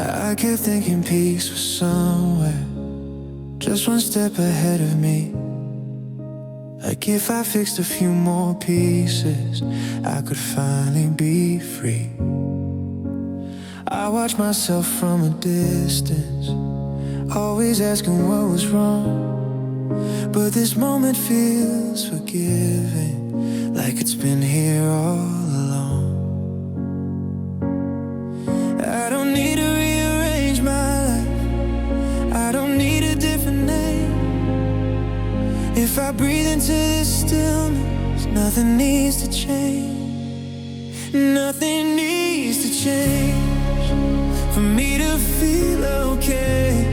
I kept thinking peace was somewhere just one step ahead of me. Like if I fixed a few more pieces, I could finally be free. I watch myself from a distance, always asking what was wrong. But this moment feels forgiving, like it's been here all along. I don't need to rearrange my life, I don't need a different name. If I breathe into this stillness, nothing needs to change. Nothing needs to change for me to feel okay.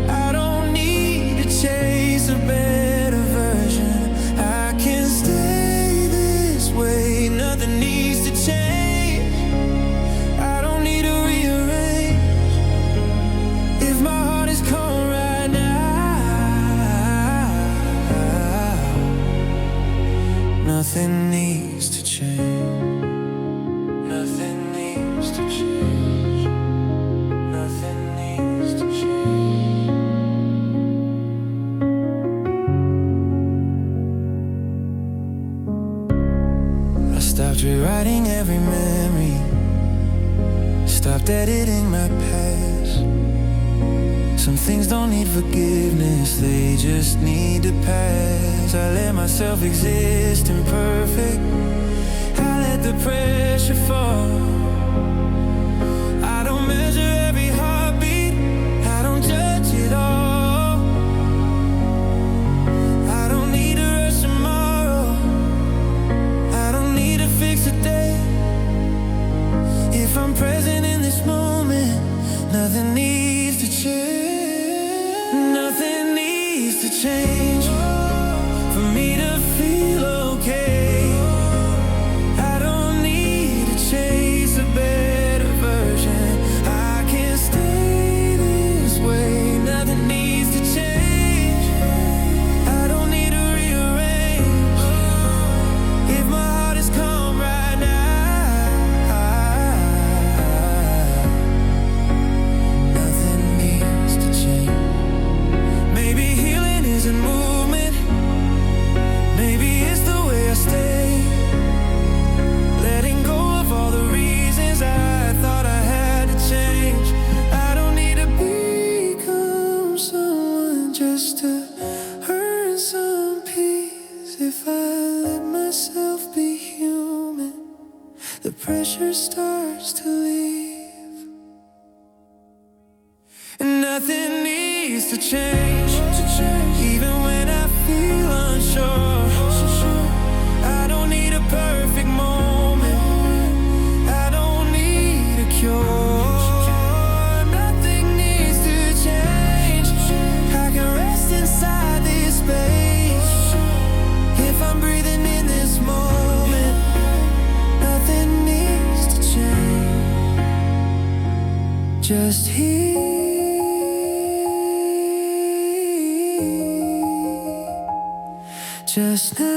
I don't need to chase a better version, I can stay this way. Nothing needs to change, I don't need to rearrange. If my heart is cold right Nothing needs to change. Nothing needs to change. Nothing needs to change. I stopped rewriting every memory, stopped editing my past. Some things don't need forgiveness, they just need to pass. I let myself exist imperfect, I let the pressure fall. I don't measure every heartbeat, I don't judge it all. I don't need to rush tomorrow, I don't need to fix a day. If I'm present in this moment, nothing needs to change. Nothing needs to change for me to feel okay. I don't need to chase a better version, I can stay this way. Nothing needs to change, I don't need to rearrange. If my heart is calm right now, nothing needs to change. Maybe healing isn't movement, maybe it's the way I stay. Letting go of all the reasons I thought I had to change. I don't need to become someone just to earn some peace. If I let myself be human, the pressure starts to leave. And nothing needs to change, even when I feel unsure. I don't need a perfect moment, I don't need a cure. Nothing needs to change, I can rest inside this space. If I'm breathing in this moment, nothing needs to change. Just here, just now,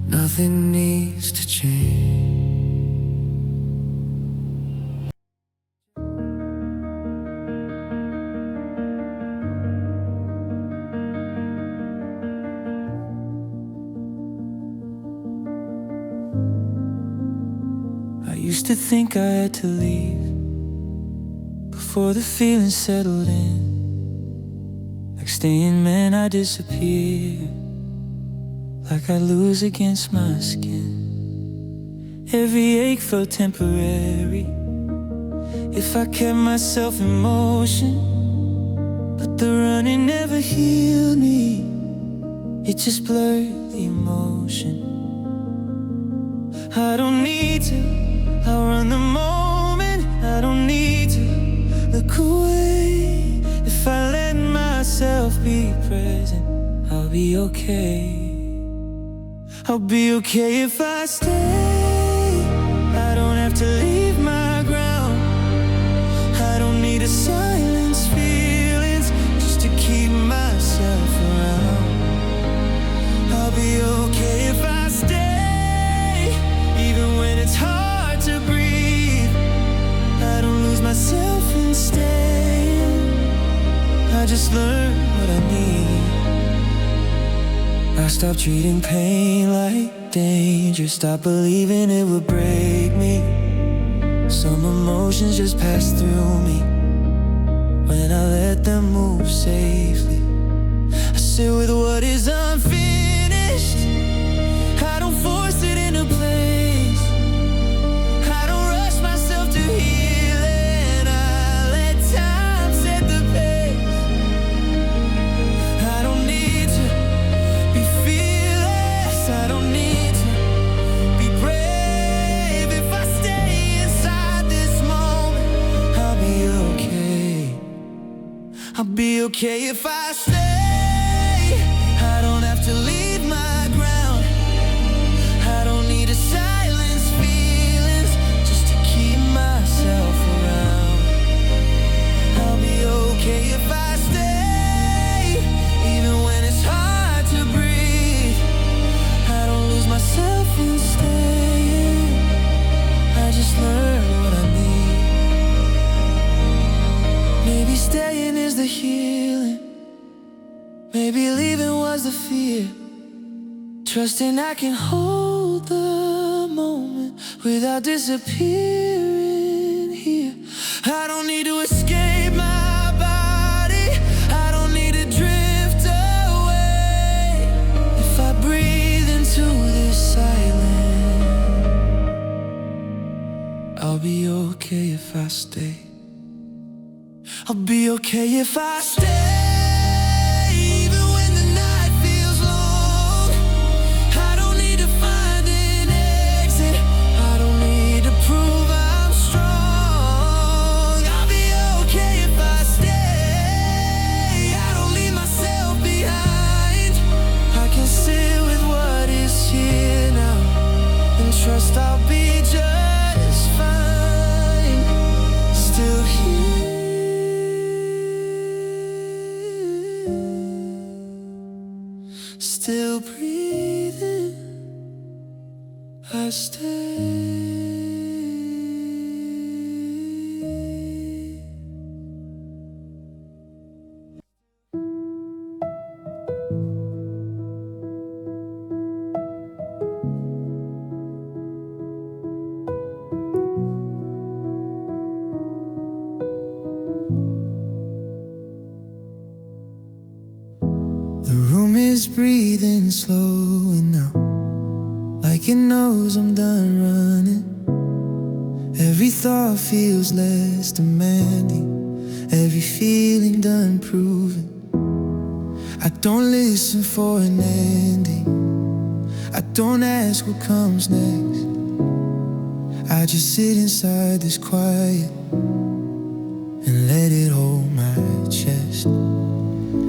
nothing needs to change. I used to think I had to leave before the feeling settled in. Like staying meant I disappear, like I lose against my skin. Every ache felt temporary if I kept myself in motion, but the running never healed me, it just blurred the emotion. I don't need to outrun the moment, I don't need to look away. If I let myself be present, I'll be okay. I'll be okay if I stay. I don't have to leave my ground, I don't need to silence feelings just to keep myself around. I'll be okay if I stay, even when it's hard to breathe. I don't lose myself in staying, I just learn what I need. I stopped treating pain like danger, stopped believing it would break me. Some emotions just pass through me when I let them move safely. I sit with what is unfinished, I don't force it into place. I don't rush myself to heal, and I let time set the pace. I don't need to be fearless, I don't need to be brave. If I stay inside this moment, I'll be okay. I'll be okay if I stay. I don't have to leave my ground, I don't need to silence feelings just to keep myself around. I'll be okay if I stay, even Maybe leaving was the fear, trusting I can hold the moment without disappearing here. I don't need to escape my body, I don't need to drift away. If I breathe into this silence, I'll be okay if I stay. I'll be okay if I stay. Trust I'll be just fine. Still here, still breathing, I stay. The room is breathing slowly now, like it knows I'm done running. Every thought feels less demanding, every feeling done proven. I don't listen for an ending, I don't ask what comes next. I just sit inside this quiet and let it hold my chest.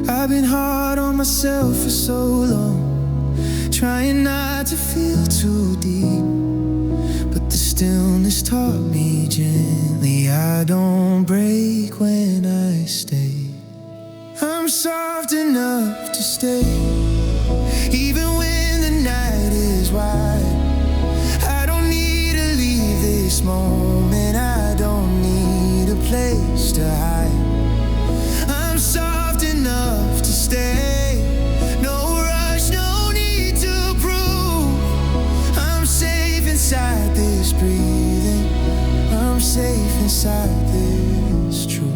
I've been hard on myself for so long, trying not to feel too deep, but the stillness taught me gently I don't break when I stay. I'm soft enough to stay, even when the night is wide. I don't need to leave this moment, I don't need a place to hide. I'm soft enough to stay, no rush, no need to prove. I'm safe inside this breathing, I'm safe inside this truth.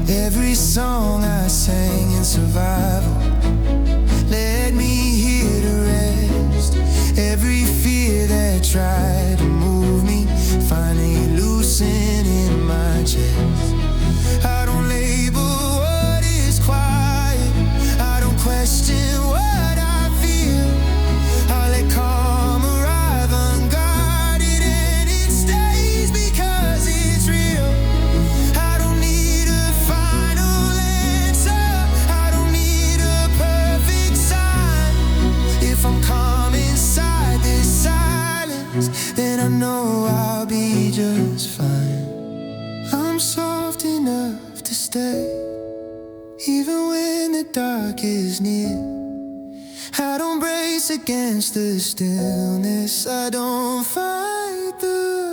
Every song I sang in survival led me here to rest. Every fear that tried to move me finally loosened in my chest. I don't label what is quiet, I don't question what I feel. I let calm arrive unguarded and it stays because it's real. I don't need a final answer, I don't need a perfect sign. If I'm calm inside this silence, then I know I'll be just fine. I'm soft enough to stay, even when the dark is near. I don't brace against the stillness, I don't fight the